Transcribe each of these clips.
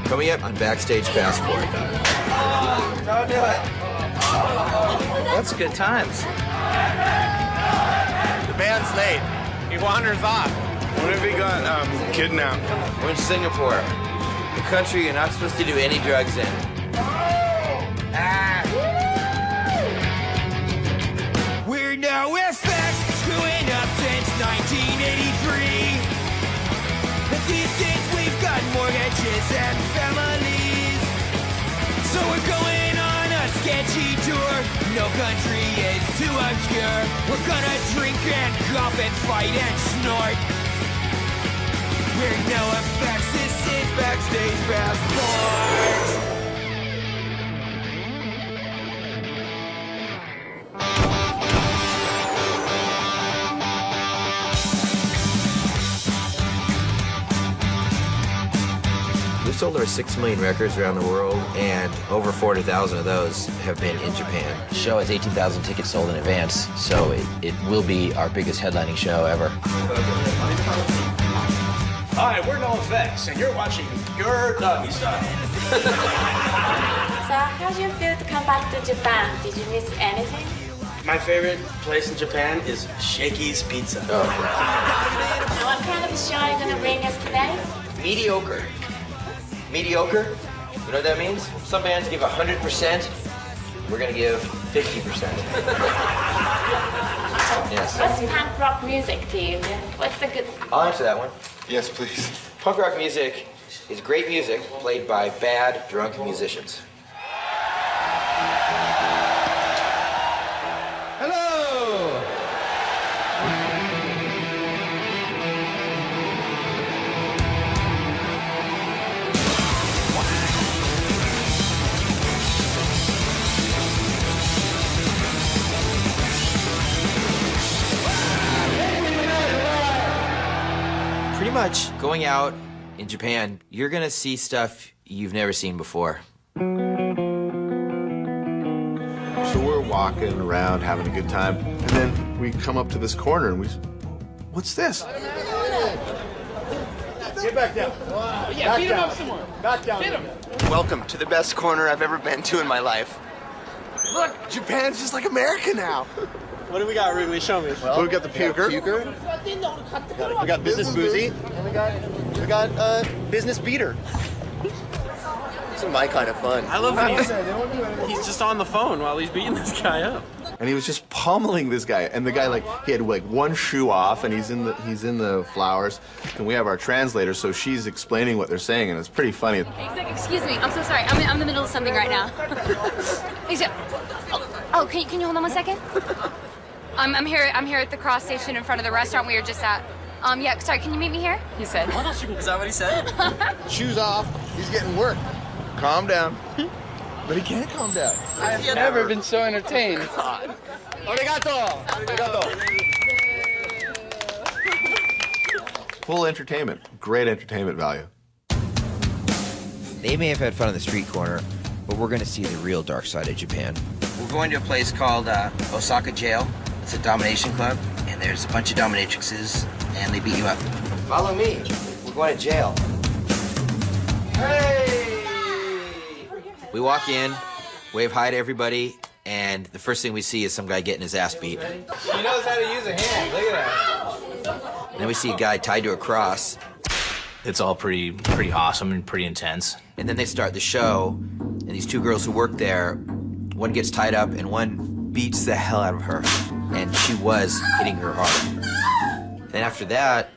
Coming up on Backstage Passport. Don't do it. That's good times. The band's late. He wanders off. What if he got kidnapped? We're in Singapore, the country you're not supposed to do any drugs in. We're NOFX, screwing up since 1983. But these days we've got mortgages and families. So we're going on a sketchy tour. No country is too obscure. We're gonna drink and cough and fight and snort. We're NOFX, this is Backstage Passport. We've sold over 6 million records around the world, and over 400,000 of those have been in Japan. The show has 18,000 tickets sold in advance, so it will be our biggest headlining show ever. Hi, we're NOFX, and you're watching Your Doggy Style. So how do you feel to come back to Japan? Did you miss anything? My favorite place in Japan is Shakey's Pizza. And what kind of show are you going to bring us today? Mediocre. Mediocre? You know what that means? Some bands give 100%. We're gonna give 50%. Yes. What's punk rock music to you? What's the good... I'll answer that one. Yes, please. Punk rock music is great music played by bad, drunk musicians. Hello! Pretty much going out in Japan, you're gonna see stuff you've never seen before. So we're walking around having a good time, and then we come up to this corner and what's this? Get back down. Yeah, beat him up some more. Back down. Hit him. Welcome to the best corner I've ever been to in my life. Look, Japan's just like America now. What do we got, Wrigley? Show me. Well, we got the puker. We got business boozy. And we got business beater. This is my kind of fun. I love when he's just on the phone while he's beating this guy up. And he was just pummeling this guy, and the guy he had like one shoe off, and he's in the flowers, and we have our translator, so she's explaining what they're saying, and it's pretty funny. Excuse me, I'm so sorry. I'm in the middle of something right now. Can you hold on 1 second? I'm here at the cross station in front of the restaurant we were just at. Yeah, sorry, can you meet me here? He said. Is that what he said? Shoes off. He's getting work. Calm down. But he can't calm down. I've never been so entertained. Arigato. Arigato. Full entertainment. Great entertainment value. They may have had fun on the street corner, but we're gonna see the real dark side of Japan. We're going to a place called Osaka Jail. It's a domination club, and there's a bunch of dominatrixes, and they beat you up. Follow me. We're going to jail. Hey! We walk in, wave hi to everybody, and the first thing we see is some guy getting his ass beat. He knows how to use a hand. Look at that. And then we see a guy tied to a cross. It's all pretty awesome and pretty intense. And then they start the show, and these two girls who work there, one gets tied up and one beats the hell out of her. And she was hitting her hard. Then after that,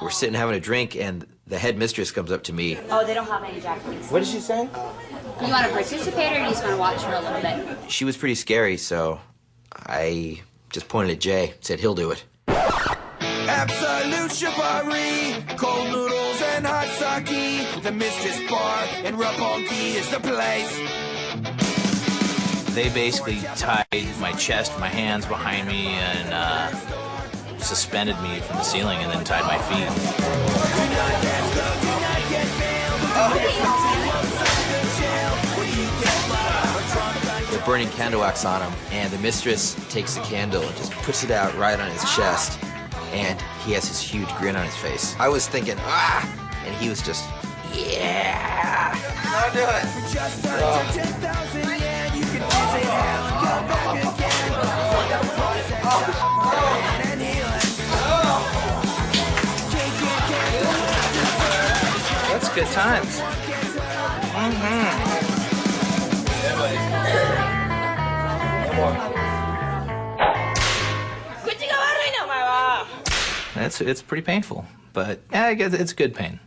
we're sitting having a drink, and the head mistress comes up to me. Oh, they don't have any Japanese. What did she say? You want to participate or you just want to watch for a little bit? She was pretty scary, so I just pointed at Jay, said he'll do it. Absolute shibari, cold noodles and hot sake. The Mistress Bar in Roppongi is the place. They basically tied my chest, my hands behind me, and suspended me from the ceiling, and then tied my feet. They're burning candle wax on him, and the mistress takes the candle and just puts it out right on his chest, and he has this huge grin on his face. I was thinking, ah! And he was just Yeah! I'll do it. For just under 10,000 yen, you can visit hell and come back again. And healing. That's good times. It's pretty painful, but yeah, I guess it's good pain.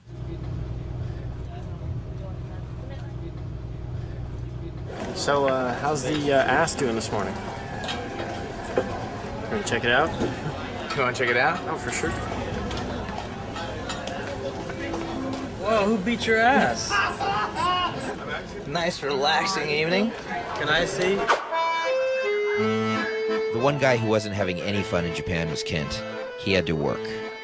So, how's the ass doing this morning? Can we check it out? You want to check it out? Oh, for sure. Whoa, who beat your ass? Nice, relaxing evening. Can I see? The one guy who wasn't having any fun in Japan was Kent. He had to work.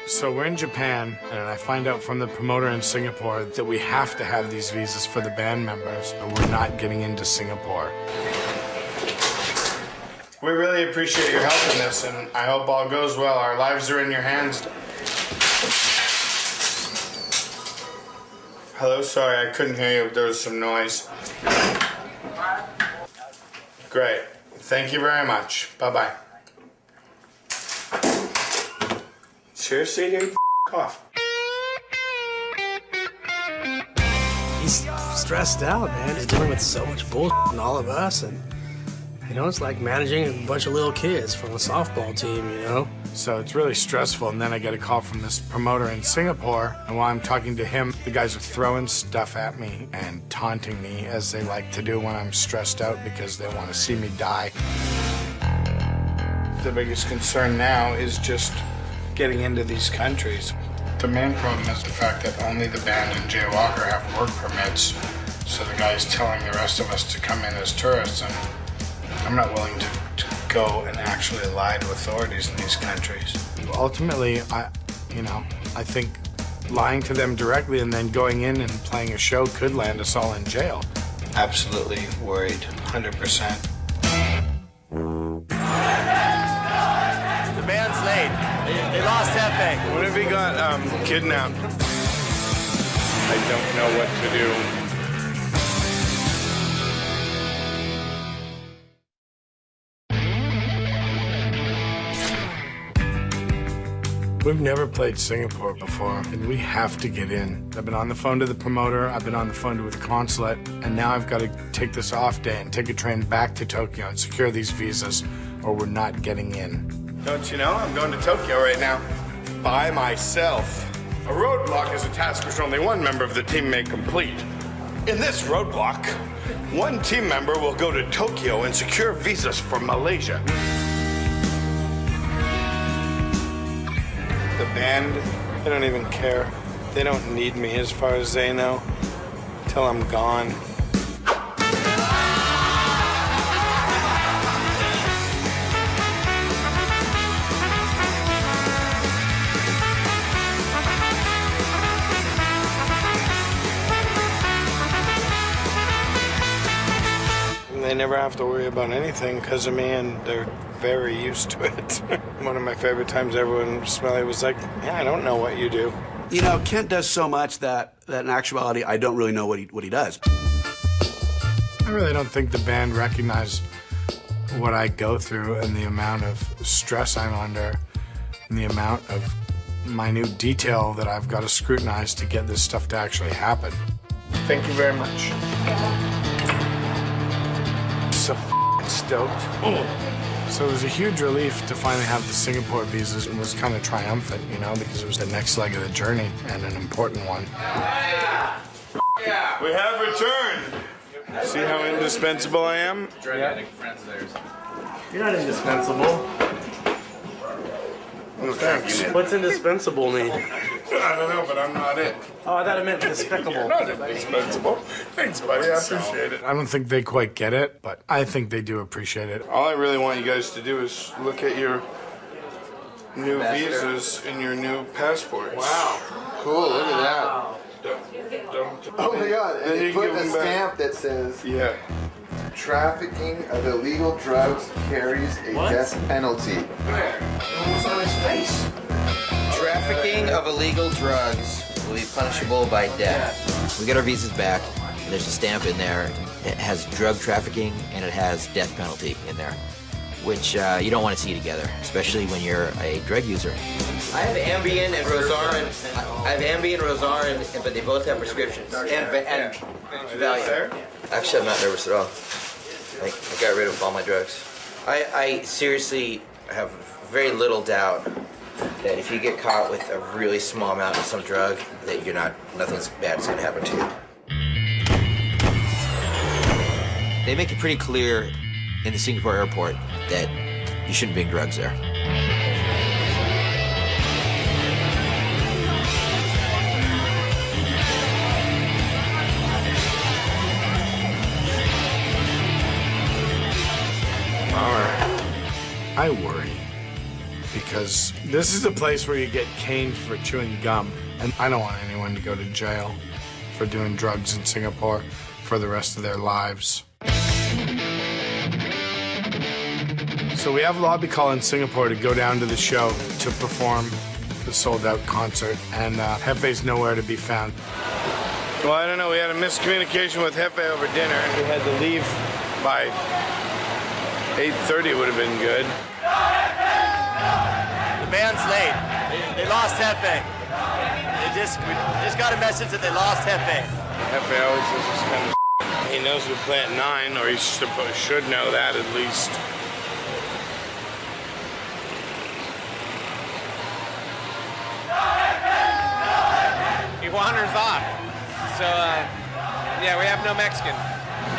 So we're in Japan, and I find out from the promoter in Singapore that we have to have these visas for the band members, or we're not getting into Singapore. We really appreciate your help in this, and I hope all goes well. Our lives are in your hands. Hello, sorry, I couldn't hear you. There was some noise. Great. Thank you very much. Bye-bye. Seriously, dude? F off. He's stressed out, man. He's dealing with so much bullshit and all of us, and you know, it's like managing a bunch of little kids from a softball team, you know? So it's really stressful, and then I get a call from this promoter in Singapore, and while I'm talking to him, the guys are throwing stuff at me and taunting me, as they like to do when I'm stressed out because they want to see me die. The biggest concern now is just getting into these countries. The main problem is the fact that only the band and Jay Walker have work permits, so the guy's telling the rest of us to come in as tourists, and I'm not willing to go and actually lie to authorities in these countries. Ultimately, I think lying to them directly and then going in and playing a show could land us all in jail. Absolutely worried, 100%. The band's late. They lost Hefe. What if he got kidnapped? I don't know what to do. We've never played Singapore before, and we have to get in. I've been on the phone to the promoter, I've been on the phone with the consulate, and now I've got to take this off day and take a train back to Tokyo and secure these visas, or we're not getting in. Don't you know, I'm going to Tokyo right now. By myself. A roadblock is a task which only one member of the team may complete. In this roadblock, one team member will go to Tokyo and secure visas for Malaysia. The band, they don't even care. They don't need me as far as they know, till I'm gone. They never have to worry about anything because of me, and they're very used to it. One of my favorite times everyone Smelly was like, yeah, I don't know what you do. You know, Kent does so much that in actuality, I don't really know what he does. I really don't think the band recognized what I go through and the amount of stress I'm under and the amount of minute detail that I've got to scrutinize to get this stuff to actually happen. Thank you very much. So stoked. So it was a huge relief to finally have the Singapore visas, and was kind of triumphant, you know, because it was the next leg of the journey and an important one. Yeah. We have returned. See how indispensable I am? Gigantic friends of theirs. You're not indispensable. Oh, thanks. What's indispensable mean? I don't know, but I'm not it. Oh, I thought it meant despicable. You're not indispensable. Thanks, buddy. I appreciate it. I don't think they quite get it, but I think they do appreciate it. All I really want you guys to do is look at your new visas and your new passports. Wow. Cool, look at that. Oh my God, and they put a stamp that says, yeah, trafficking of illegal drugs carries a death penalty. What's on his face? Trafficking of illegal drugs will be punishable by death. We got our visas back, and there's a stamp in there. It has drug trafficking, and it has death penalty in there, which you don't want to see together, especially when you're a drug user. I have Ambien and Rosar, but they both have prescriptions. And Valium. Actually, I'm not nervous at all. I got rid of all my drugs. I seriously have very little doubt that if you get caught with a really small amount of some drug, that nothing's bad is going to happen to you. They make it pretty clear in the Singapore airport that you shouldn't bring drugs there. I worry because this is a place where you get caned for chewing gum, and I don't want anyone to go to jail for doing drugs in Singapore for the rest of their lives. So we have a lobby call in Singapore to go down to the show to perform the sold-out concert, and Hefe's nowhere to be found. Well, I don't know. We had a miscommunication with Hefe over dinner, and we had to leave by 8:30 would have been good. The band's late. They lost Hefe. We just got a message that they lost Hefe. Hefe always does this kind of He knows we play at 9, or he should know that at least. He wanders off. So, yeah, we have no Mexican.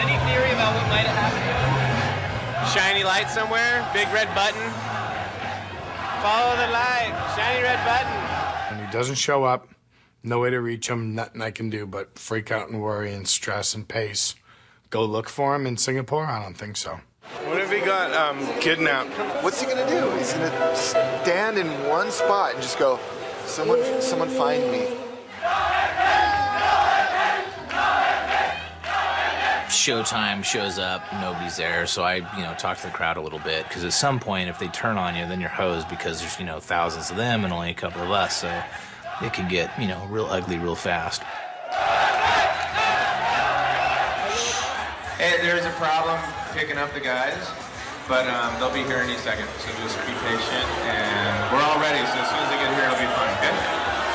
Any theory about what might have happened to him? Shiny light somewhere, big red button. Follow the light, shiny red button. When he doesn't show up, no way to reach him, nothing I can do but freak out and worry and stress and pace. Go look for him in Singapore? I don't think so. What if he got kidnapped? What's he gonna do? He's gonna stand in one spot and just go, someone find me. Showtime shows up, nobody's there, so I, talk to the crowd a little bit, because at some point, if they turn on you, then you're hosed, because there's, thousands of them and only a couple of us, so it can get, real ugly real fast. Hey, there's a problem picking up the guys, but they'll be here any second, so just be patient, and we're all ready, so as soon as they get here, it'll be fun, okay?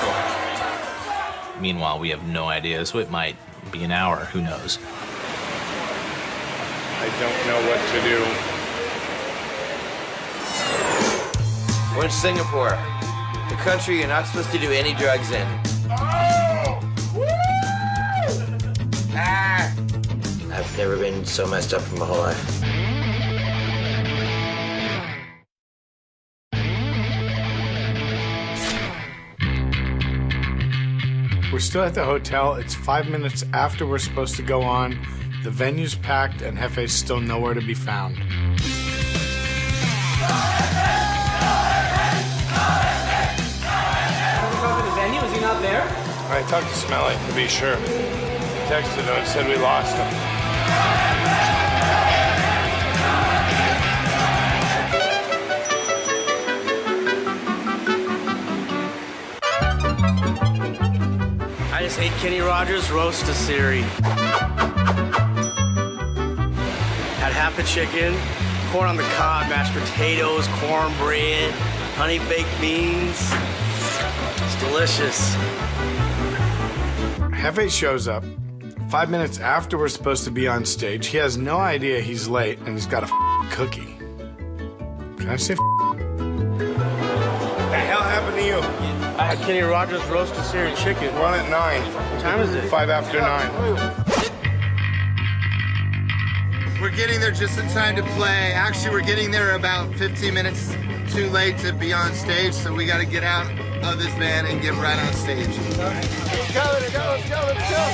Cool. Meanwhile, we have no idea, so it might be an hour, who knows? I don't know what to do. We're in Singapore, the country you're not supposed to do any drugs in. I've never been so messed up in my whole life. We're still at the hotel. It's 5 minutes after we're supposed to go on. The venue's packed, and Hefe's still nowhere to be found. Is he not there? I talked to Smelly to be sure. He texted him and said we lost him. I just ate Kenny Rogers' roast to Siri. Had half a chicken, corn on the cob, mashed potatoes, cornbread, honey baked beans. It's delicious. Hefe shows up 5 minutes after we're supposed to be on stage. He has no idea he's late, and he's got a cookie. Can I say What the hell happened to you? I had Kenny Rogers' roast to Siri chicken. We're on at 9. What time is it? 5 after 9. We're getting there just in time to play. Actually, we're getting there about 15 minutes too late to be on stage, so we got to get out of this van and get right on stage. Let's go, let's go, let's go, let's go.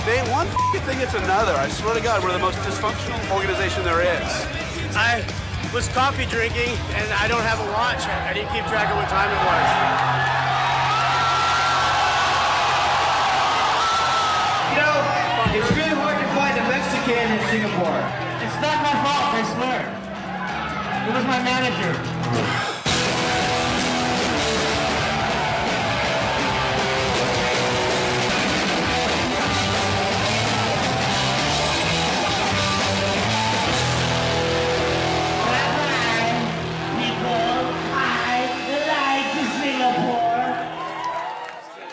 They one thing, it's another. I swear to God, we're the most dysfunctional organization there is. I was coffee drinking, and I don't have a watch. I didn't keep track of what time it was. It's really hard to find a Mexican in Singapore. It's not my fault, I swear. Who was my manager?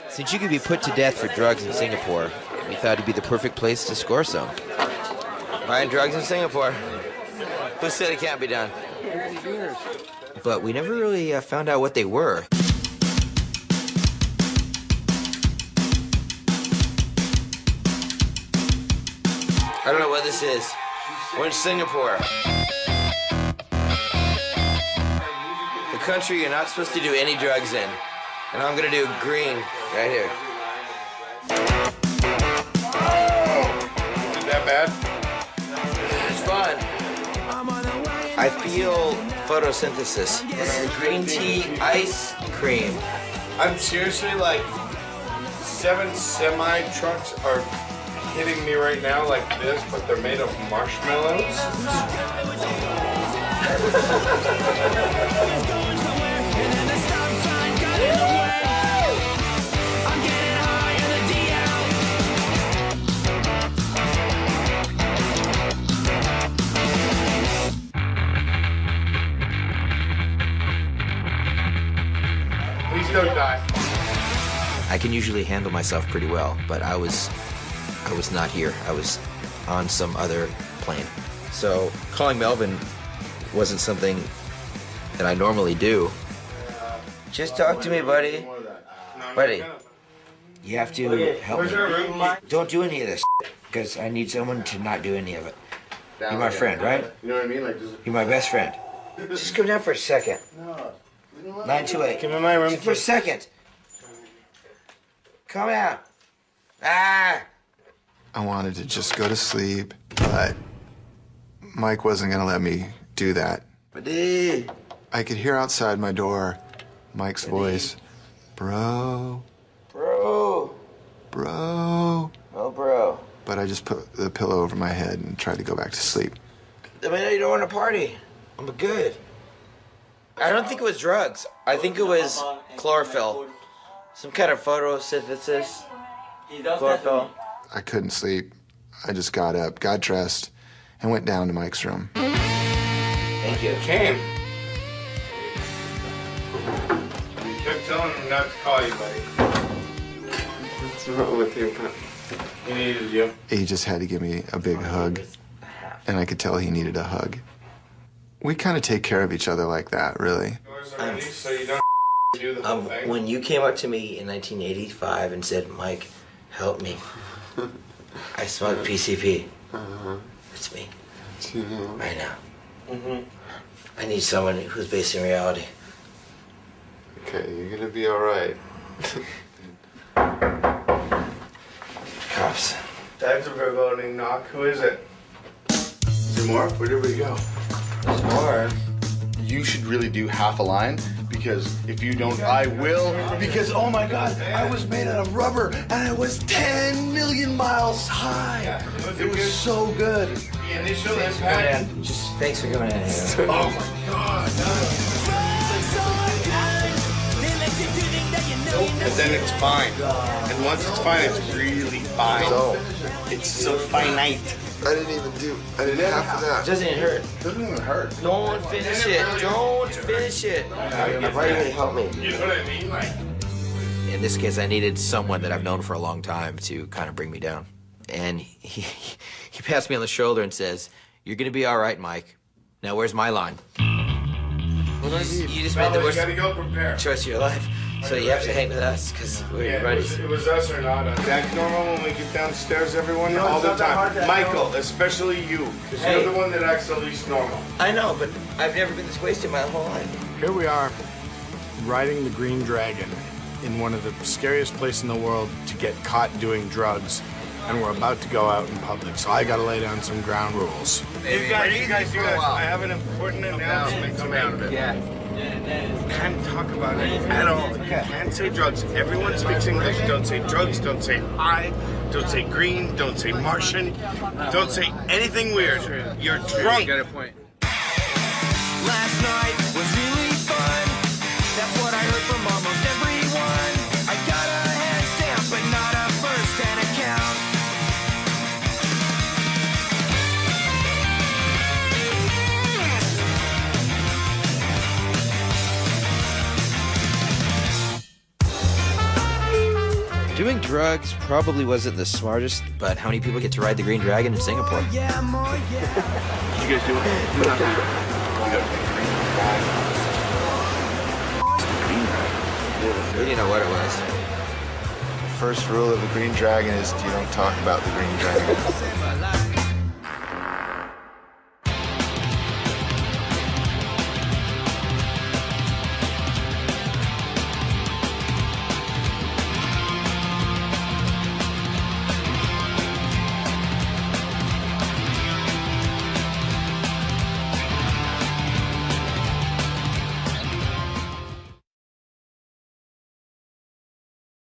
Since you could be put to death for drugs in Singapore, we thought it'd be the perfect place to score some. Buying drugs in Singapore. Who said it can't be done? But we never really found out what they were. I don't know what this is. We're in Singapore. The country you're not supposed to do any drugs in. And I'm gonna do green right here. Is that bad? It's fun. I feel photosynthesis. This is green tea ice cream. I'm seriously like 7 semi trucks are hitting me right now like this, but they're made of marshmallows. Please don't die. I can usually handle myself pretty well, but I was not here. I was on some other plane. So calling Melvin wasn't something that I normally do. Just talk to me, buddy. Buddy, you have to help me. Don't do any of this, because I need someone to not do any of it. You're my friend, right? You know what I mean? Like, You're my best friend. Just come down for a second. 928. Come in my room Just for a second. Come out. Ah! I wanted to just go to sleep, but Mike wasn't gonna let me do that. Buddy. I could hear outside my door Mike's voice. Bro. Bro. Bro. Oh, bro. But I just put the pillow over my head and tried to go back to sleep. I mean, you don't want to party. I'm good. I don't think it was drugs. I think it was chlorophyll. Some kind of photosynthesis. Chlorophyll. I couldn't sleep. I just got up, got dressed, and went down to Mike's room. Thank you. Came. You kept telling him not to call you, buddy. What's wrong with you? He needed you. He just had to give me a big hug, and I could tell he needed a hug. We kind of take care of each other like that, really. So you don't do the whole thing. When you came up to me in 1985 and said, Mike, help me. I smoke PCP. It's me. Right now. I need someone who's based in reality. Okay, you're gonna be all right. Cops. That's a voting knock. Who is it? Is there more? Where did we go? There's more. You should really do half a line, because if you don't, I will. Because, oh my God, I was made out of rubber, and it was 10 million miles high. It was so good. The initial impact. Just thanks for coming in here. Oh my God. But then it's fine. And once it's fine, it's really fine. So, It's so finite. I didn't half of that. It doesn't even hurt. It doesn't even hurt. Don't finish it. Don't finish it. I thought you would help me. You know what I mean? Like, In this case, I needed someone that I've known for a long time to kind of bring me down. And he pats me on the shoulder and says, "You're gonna be all right, Mike. Now where's my line?" You just made the you worst gotta go prepare. choice of your life. So you have to hang with us, because we're your It buddies. was us or not us. That's normal when we get downstairs, everyone, all the time. Michael, especially you, because Hey. you're the one that acts the least normal. I know, but I've never been this wasted my whole life. Here we are, riding the Green Dragon in one of the scariest places in the world to get caught doing drugs, and we're about to go out in public, so I gotta lay down some ground rules. You guys, I have an important announcement to make. Yeah. Can't talk about it at all. You can't say drugs. Everyone speaks English. Don't say drugs. Don't say high. Don't say green. Don't say Martian. Don't say anything weird. You're drunk. Got a point. Doing drugs probably wasn't the smartest, but how many people get to ride the Green Dragon in Singapore? Did you guys do it? We didn't know what it was. First rule of the Green Dragon is you don't talk about the Green Dragon.